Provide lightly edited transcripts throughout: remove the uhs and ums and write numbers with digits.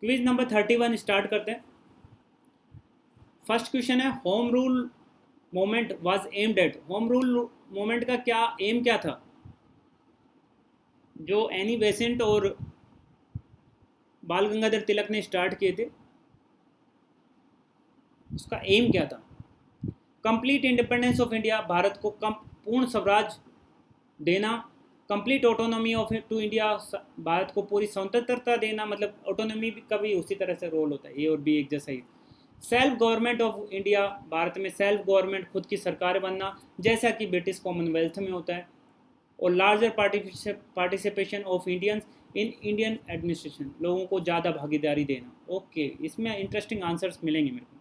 Quiz number 31 start करते हैं। First question है, home rule moment was aimed at. Home rule moment का क्या एम क्या था? जो एनी बेसेंट और बाल गंगाधर तिलक ने स्टार्ट किए थे, उसका एम क्या था? Complete independence of India, Bharat को पूर्ण स्वराज देना। Complete autonomy of to India, Bharat को पूरी स्वतंत्रता देना, मतलब ऑटोनॉमी का भी उसी तरह से रोल होता है, ए और बी एक जैसा ही। Self government of India, Bharat में सेल्फ गवर्नमेंट, खुद की सरकार बनना, जैसा कि ब्रिटिश कॉमनवेल्थ में होता है। और larger participation of Indians in Indian administration, लोगों को ज़्यादा भागीदारी देना। ओके, इसमें इंटरेस्टिंग आंसर्स मिलेंगे मेरे को।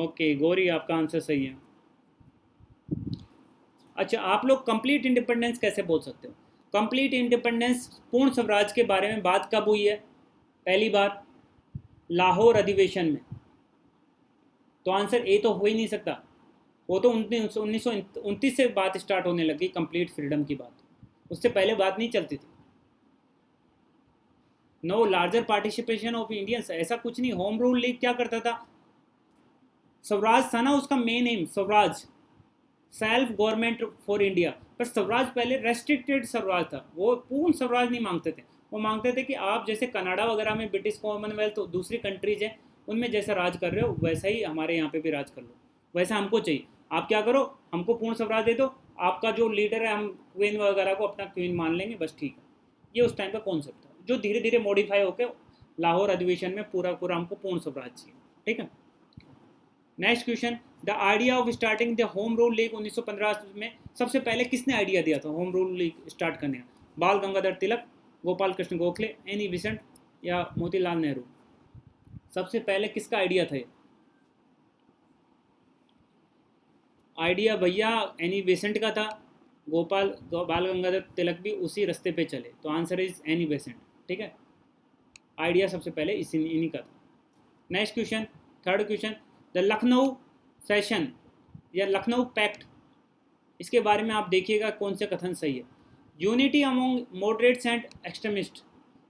ओके गौरी, आपका आंसर सही है। अच्छा, आप लोग कंप्लीट इंडिपेंडेंस कैसे बोल सकते हो? कंप्लीट इंडिपेंडेंस, पूर्ण स्वराज के बारे में बात कब हुई है? पहली बार लाहौर अधिवेशन में। तो आंसर ए तो हो ही नहीं सकता, वो तो 1929 से बात स्टार्ट होने लगी कंप्लीट फ्रीडम की बात, उससे पहले बात नहीं चलती थी। No larger participation of Indians, ऐसा कुछ नहीं। होम रूल लीग क्या करता था? स्वराज था ना उसका main M, Swaraj, self government for India. पर स्वराज पहले रेस्ट्रिक्टेड स्वराज था, वो पूर्ण स्वराज नहीं मांगते थे। वो मांगते थे कि आप जैसे कनाडा वगैरह में, ब्रिटिश कॉमनवेल्थ दूसरी कंट्रीज हैं उनमें जैसा राज कर रहे हो, वैसा ही हमारे यहाँ पे भी राज कर लो, वैसा हमको चाहिए। आप क्या करो, हमको पूर्ण स्वराज दे दो, आपका जो लीडर है हम क्वीन वगैरह को अपना क्वीन मान लेंगे, बस ठीक है। ये उस टाइम का कॉन्सेप्ट था, जो धीरे धीरे मॉडिफाई होकर लाहौर अधिवेशन में पूरा पूरा हमको पूर्ण स्वराज चाहिए। ठीक है। Next question, the idea of starting the home rule league 1915 में सबसे पहले किसने आइडिया दिया था होम रूल लीग स्टार्ट करने का? बाल गंगाधर तिलक, गोपाल कृष्ण गोखले, एनी बेसेंट या मोतीलाल नेहरू? सबसे पहले किसका आइडिया था? आइडिया भैया एनी बेसेंट का था। बाल गंगाधर तिलक भी उसी रास्ते पे चले, तो आंसर इज एनी बेसेंट। ठीक है, आइडिया सबसे पहले इन्हीं का था। Next question, third question, the Lucknow session या लखनऊ पैक्ट, इसके बारे में आप देखिएगा कौन से कथन सही है। Unity among moderates and extremist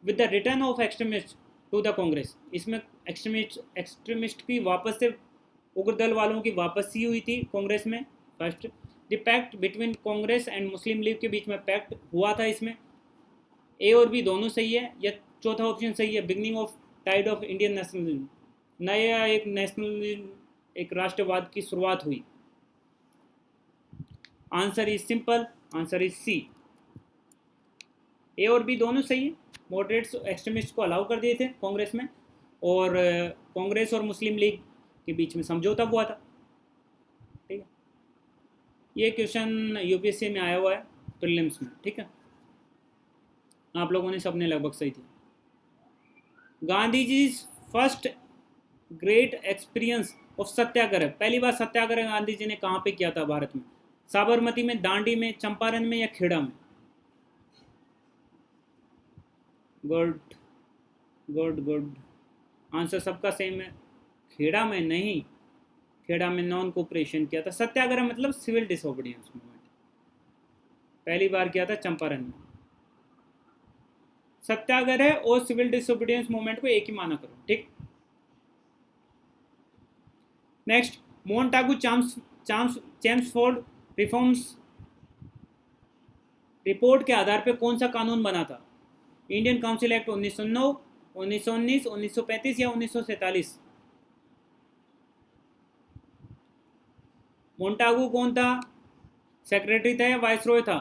with the return of extremist to the Congress, इसमें एक्सट्रीमिस्ट की वापस से, उग्र दल वालों की वापसी हुई थी कांग्रेस में। First, the pact between Congress and Muslim League के बीच में पैक्ट हुआ था, इसमें ए और बी दोनों सही है, या चौथा ऑप्शन सही है, beginning of tide of Indian nationalism, नया एक नेशनलिज्म, एक राष्ट्रवाद की शुरुआत हुई। Answer is simple, answer is C, A और बी दोनों सही है। मॉडरेट्स एक्सट्रीमिस्ट को अलाउ कर दिए थे कांग्रेस में, और कांग्रेस और मुस्लिम लीग के बीच में समझौता हुआ था। ठीक है, ये क्वेश्चन यूपीएससी में आया हुआ है प्रीलिम्स में। ठीक है, आप लोगों ने सबने लगभग सही थी। Gandhi ji first great experience of सत्याग्रह, पहली बार सत्याग्रह गांधी जी ने कहाँ पे किया था भारत में? साबरमती में, दांडी में, चंपारण में या खेड़ा में? गुड गुड गुड, आंसर सबका सेम है। खेड़ा में नहीं, खेड़ा में नॉन कोऑपरेशन किया था। सत्याग्रह मतलब सिविल डिसोबीडियंस मूवमेंट, पहली बार किया था चंपारण में। सत्याग्रह और सिविल डिसोबीडियंस मूवमेंट को एक ही माना करो। ठीक, नेक्स्ट, मोन्टागू चेम्सफोर्ड रिफॉर्म्स रिपोर्ट के आधार पर कौन सा कानून बना था? इंडियन काउंसिल एक्ट 1909, 1919, 1935 या 1947? मोन्टागू कौन था? सेक्रेटरी था या वाइसरॉय था?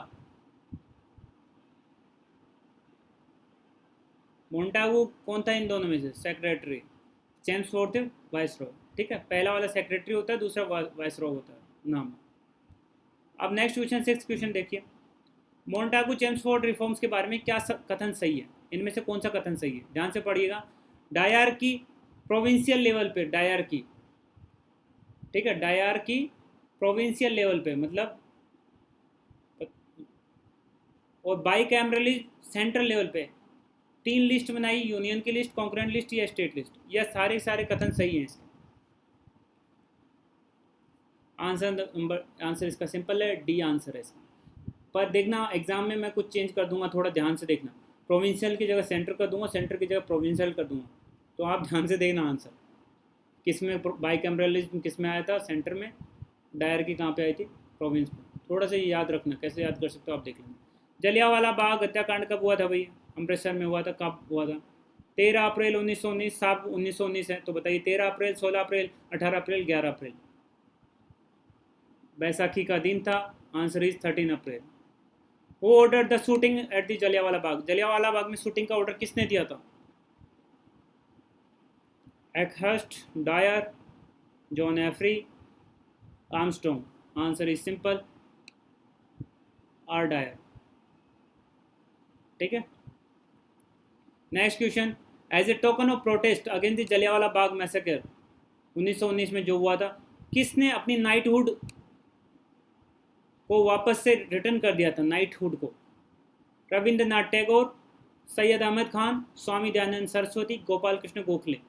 मोन्टागू कौन था इन दोनों में से? सेक्रेटरी। चेम्सफोर्ड थे वाइसरॉय। ठीक है, पहला वाला सेक्रेटरी होता है, दूसरा वाइसरॉय होता है नाम। अब नेक्स्ट क्वेश्चन, सिक्स क्वेश्चन देखिए। मोन्टागू चेम्सफोर्ड रिफॉर्म्स के बारे में क्या कथन सही है? इनमें से कौन सा कथन सही है? ध्यान से पढ़िएगा। डायरकी प्रोविंशियल लेवल पे, डायरकी, ठीक है, डायरकी प्रोविंशियल लेवल पे मतलब, और बाई कैमरली सेंट्रल लेवल पे। तीन लिस्ट बनाई, यूनियन की लिस्ट, कॉन्करेंट लिस्ट या स्टेट लिस्ट, यह सारे सारे कथन सही हैं इसके। आंसर इसका सिंपल है, डी आंसर है इसका। पर देखना एग्जाम में मैं कुछ चेंज कर दूंगा, थोड़ा ध्यान से देखना। प्रोविंशियल की जगह सेंटर कर दूंगा, सेंटर की जगह प्रोविंशियल कर दूंगा, तो आप ध्यान से देखना आंसर किस में बाइकैमरलिज्म किस में आया था, सेंटर में, डायर की कहाँ पे आई थी, प्रोविंस में। थोड़ा सा ये याद रखना, कैसे याद कर सकते हो आप देख लेना। जलियांवाला बाग हत्याकांड कब हुआ था भैया? अमृतसर में हुआ था। कब हुआ था? 13 अप्रैल 1919। साहब 1919 है तो बताइए 13 अप्रैल, 16 अप्रैल, 18 अप्रैल, 11 अप्रैल। बैसाखी का दिन था। Answer is 13 April. वो order the shooting at the Jallianwala Bagh. Jallianwala Bagh में शूटिंग का ऑर्डर किसने दिया था? एक्हर्स्ट, डायर, जॉन एफरी, Armstrong. Answer is simple, R Dyer. ठीक है। Next question, as a token of protest against the Jallianwala Bagh massacre 1919 में जो हुआ था, किसने अपनी नाइटहुड को वापस से रिटर्न कर दिया था? नाइटहुड को रविंद्रनाथ टैगोर, सैयद अहमद खान, स्वामी दयानंद सरस्वती, गोपाल कृष्ण गोखले।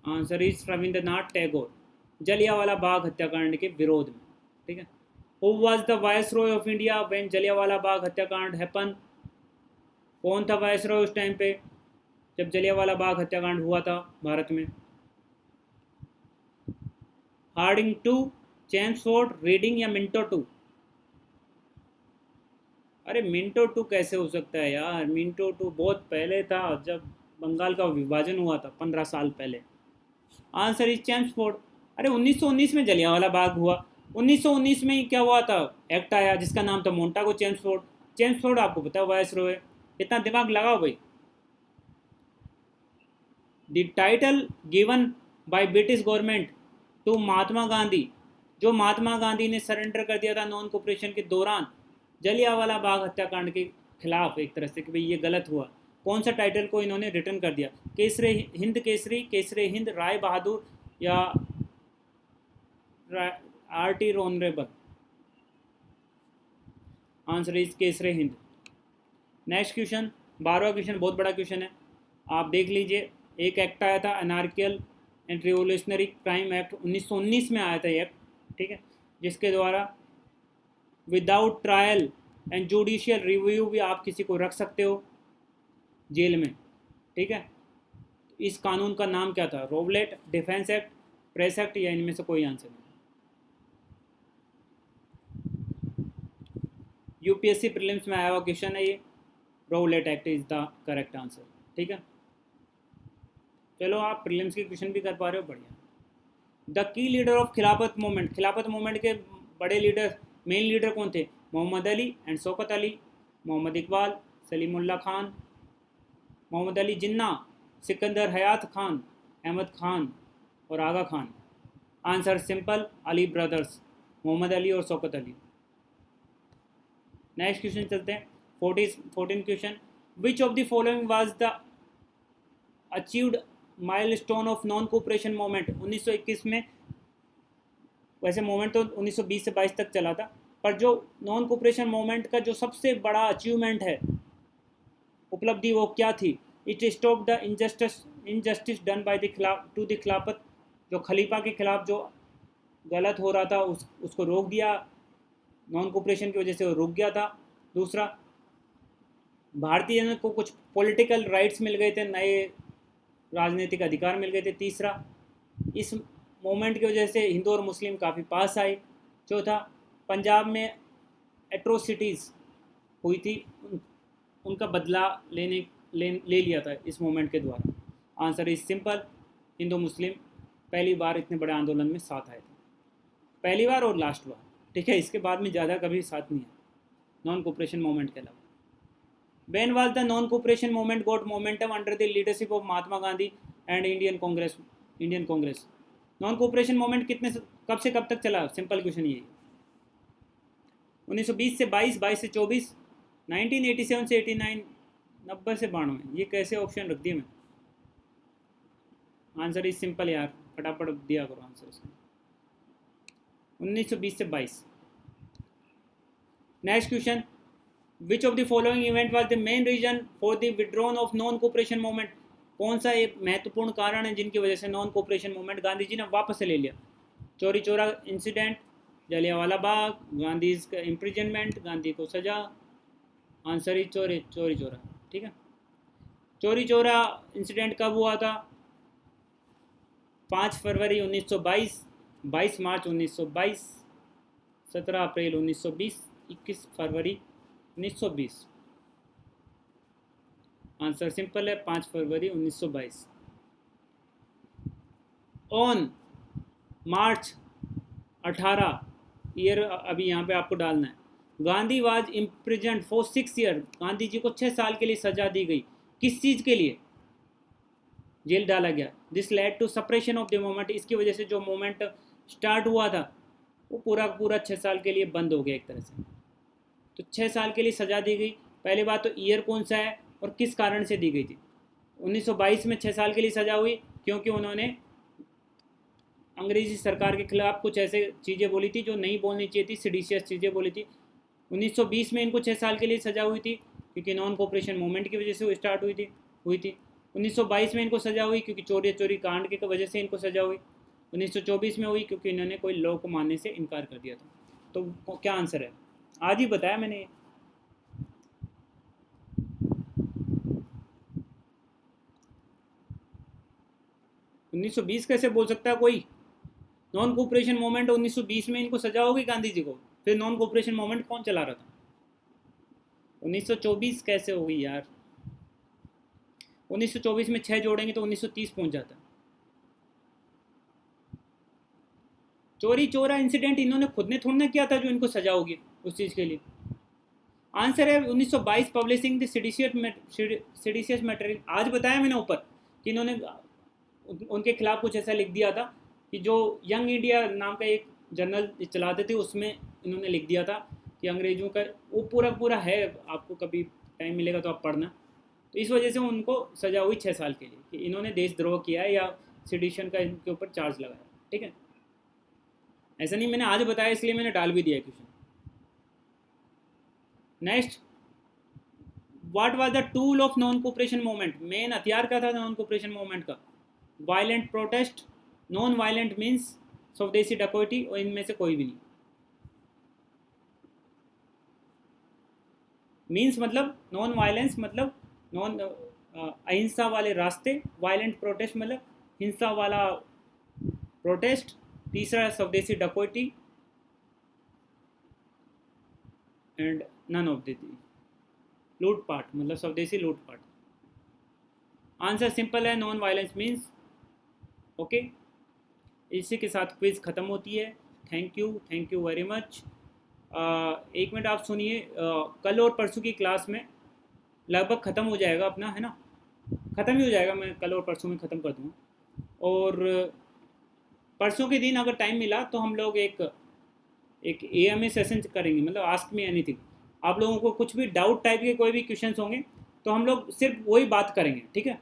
आंसर इज रविंद्रनाथ टैगोर, जलियांवाला बाग हत्याकांड के विरोध में। ठीक है। Who was the viceroy of India when Jallianwala Bagh हत्याकांड हैपन? कौन था वायसरॉय उस टाइम पे जब जलियांवाला बाग हत्याकांड हुआ था भारत में? हार्डिंग टू, चेम्सफोर्ड, रीडिंग या मिंटो टू? अरे मिंटो टू कैसे हो सकता है यार? मिंटो टू बहुत पहले था, जब बंगाल का विभाजन हुआ था 15 साल पहले। Answer is Chelmsford. अरे 1919 में जलियांवाला बाग हुआ, 1919 में ही क्या हुआ था, एक्ट आया जिसका नाम था मोंटागो चेम्सफोर्ड। चेम्सफोर्ड आपको पता है वायसरॉय, इतना दिमाग लगाओ भाई। The title given by British government to Mahatma Gandhi, जो महात्मा गांधी ने सरेंडर कर दिया था नॉन कोऑपरेशन के दौरान जलियांवाला बाग हत्याकांड के खिलाफ, एक तरह से कि भाई ये गलत हुआ, कौन सा टाइटल को इन्होंने रिटर्न कर दिया? केसरी हिंद केसरी, केसरी हिंद राय बहादुर, या आर्टिर honourable? Answer is Kesari Hind. Next question, 12वां क्वेश्चन बहुत बड़ा क्वेश्चन है, आप देख लीजिए। एक एक्ट आया था अनार्कियल एंड रिवोल्यूशनरी क्राइम एक्ट, 1919 में आया था ये एक्ट। ठीक है। जिसके द्वारा without trial and judicial review भी आप किसी को रख सकते हो जेल में। ठीक है। इस कानून का नाम क्या था? रोवलेट, डिफेंस एक्ट, प्रेस एक्ट, या इनमें से कोई आंसर नहीं? यूपीएससी प्रीलिम्स में आया हुआ क्वेश्चन है ये, Rowlatt act is the correct answer. ठीक है। चलो आप प्रीलिम्स के क्वेश्चन भी कर पा रहे हो, बढ़िया। The key leader of Khilafat movement, Khilafat movement के बड़े लीडर, मेन लीडर कौन थे? मोहम्मद अली एंड शौकत अली, मोहम्मद इकबाल, सलीमुल्लाह खान, मोहम्मद अली जिन्ना, सिकंदर हयात खान, अहमद खान और Aga Khan. Answer simple, Ali brothers, Mohammad Ali और शौकत अली। नेक्स्ट क्वेश्चन चलते हैं, 14 question, which of the following was the achieved milestone of non cooperation movement 1921 में? वैसे मूवमेंट तो 1920 से 22 तक चला था, पर जो नॉन कोऑपरेशन मूवमेंट का जो सबसे बड़ा अचीवमेंट है, उपलब्धि, वो क्या थी? It stop the injustice done by the खिलाफत, जो खलीफा के खिलाफ जो गलत हो रहा था उसको रोक दिया, नॉन कोऑपरेशन की वजह से वो रुक गया था। दूसरा, भारतीय जनता को कुछ पॉलिटिकल राइट्स मिल गए थे, नए राजनीतिक अधिकार मिल गए थे। तीसरा, इस मूवमेंट की वजह से हिंदू और मुस्लिम काफ़ी पास आए। चौथा, पंजाब में एट्रोसिटीज़ हुई थी, उनका बदला ले लिया था इस मूवमेंट के द्वारा। आंसर इज सिंपल, हिंदू मुस्लिम पहली बार इतने बड़े आंदोलन में साथ आए थे, पहली बार और लास्ट बार। ठीक है। इसके बाद में ज़्यादा कभी साथ नहीं है नॉन कोऑपरेशन मूवमेंट के अलावा। When was the non-cooperation movement got momentum under the leadership of Mahatma Gandhi and Indian Congress? Non cooperation movement कब से कब तक चला? सिंपल क्वेश्चन ये, 1920 से 22, 22 से 24, 1987 से 89, 90 से 92। ये कैसे ऑप्शन रख दिए मैं? आंसर इज सिंपल यार, फटाफट दिया करो आंसर इसका। 1920 से 22। Next question, which of the following event was the main reason for the withdrawn of non cooperation movement? कौन सा एक महत्वपूर्ण कारण है जिनकी वजह से non cooperation movement Gandhi ji ने वापस ले लिया? चौरी चौरा इंसिडेंट, जलियांवाला बाग, गांधी का इम्प्रिजनमेंट, गांधी को सजा। आंसर इज चोरी चोरी चोरा। ठीक है, चोरी चोरा इंसिडेंट कब हुआ था? 5 फरवरी 1922, 22 मार्च 1922, 17 अप्रैल 1920, 21 फरवरी 1920। आंसर सिंपल है, 5 फरवरी 1922। ऑन मार्च 18 ईयर, अभी यहाँ पे आपको डालना है, Gandhi was imprisoned for 6 year, Gandhi ji को 6 साल के लिए सजा दी गई। किस चीज़ के लिए जेल डाला गया? This led to suppression of the movement, इसकी वजह से जो मूवमेंट स्टार्ट हुआ था वो पूरा पूरा 6 साल के लिए बंद हो गया एक तरह से। तो 6 साल के लिए सजा दी गई। पहले बात तो ईयर कौन सा है और किस कारण से दी गई थी? 1922 में 6 साल के लिए सजा हुई क्योंकि उन्होंने अंग्रेजी सरकार के खिलाफ कुछ ऐसे चीज़ें बोली थी जो नहीं बोलनी चाहिए थी, सिडिशियस चीज़ें बोली थी। 1920 में इनको 6 साल के लिए सजा हुई थी क्योंकि नॉन कोऑपरेशन मूवमेंट की वजह से वो स्टार्ट हुई थी। 1922 में इनको सजा हुई क्योंकि चोरी चोरी कांड की वजह से इनको सजा हुई। 1924 में हुई क्योंकि इन्होंने कोई लॉ को मानने से इनकार कर दिया था। तो क्या आंसर है? आज ही बताया मैंने। उन्नीस 1920 कैसे बोल सकता है कोई? नॉन कोऑपरेशन मूवमेंट 1920 में इनको सजा होगी गांधी जी को, फिर नॉन कोऑपरेशन मूवमेंट कौन चला रहा था? 1924 कैसे होगी यार? 1924 में 6 जोड़ेंगे तो 1930 पहुंच जाता। चोरी चोरा इंसिडेंट इन्होंने खुद ने थोड़ा ना किया था जो इनको सजा होगी उस चीज़ के लिए। आंसर है 1922 पब्लिशिंग द सेडिशियस मटेरियल। आज बताया मैंने ऊपर कि इन्होंने उनके खिलाफ कुछ ऐसा लिख दिया था कि जो यंग इंडिया नाम का एक जर्नल चलाते थे उसमें इन्होंने लिख दिया था कि अंग्रेज़ों का वो पूरा है, आपको कभी टाइम मिलेगा तो आप पढ़ना। तो इस वजह से उनको सजा हुई 6 साल के लिए कि इन्होंने देशद्रोह किया है या सेडिशन का इनके ऊपर चार्ज लगाया। ठीक है, ऐसा नहीं मैंने आज बताया इसलिए मैंने डाल भी दिया question. Next, what was the tool of non cooperation movement? Main हथियार क्या था नॉन कोऑपरेशन मूवमेंट का? Violent protest, non violent means स्वदेशी डकैती, और इनमें से कोई भी नहीं। मीन्स मतलब नॉन वायलेंस मतलब नॉन अहिंसा वाले रास्ते, वायलेंट प्रोटेस्ट मतलब हिंसा वाला प्रोटेस्ट, तीसरा स्वदेशी डकैती, एंड नन ऑफ द लूटपाट मतलब स्वदेशी लूटपाट। आंसर सिंपल है, नॉन वायलेंस मीन्स। ओके, इसी के साथ क्विज ख़त्म होती है। Thank you very much. एक मिनट आप सुनिए, कल और परसों की क्लास में लगभग ख़त्म हो जाएगा अपना, है ना? ख़त्म ही हो जाएगा, मैं कल और परसों में ख़त्म कर दूँगा। और परसों के दिन अगर टाइम मिला तो हम लोग एक AMA सेशन करेंगे, मतलब आस्क मी एनीथिंग। आप लोगों को कुछ भी डाउट टाइप के कोई भी क्वेश्चंस होंगे तो हम लोग सिर्फ वही बात करेंगे, ठीक है?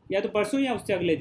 या तो परसों या उससे अगले दिन।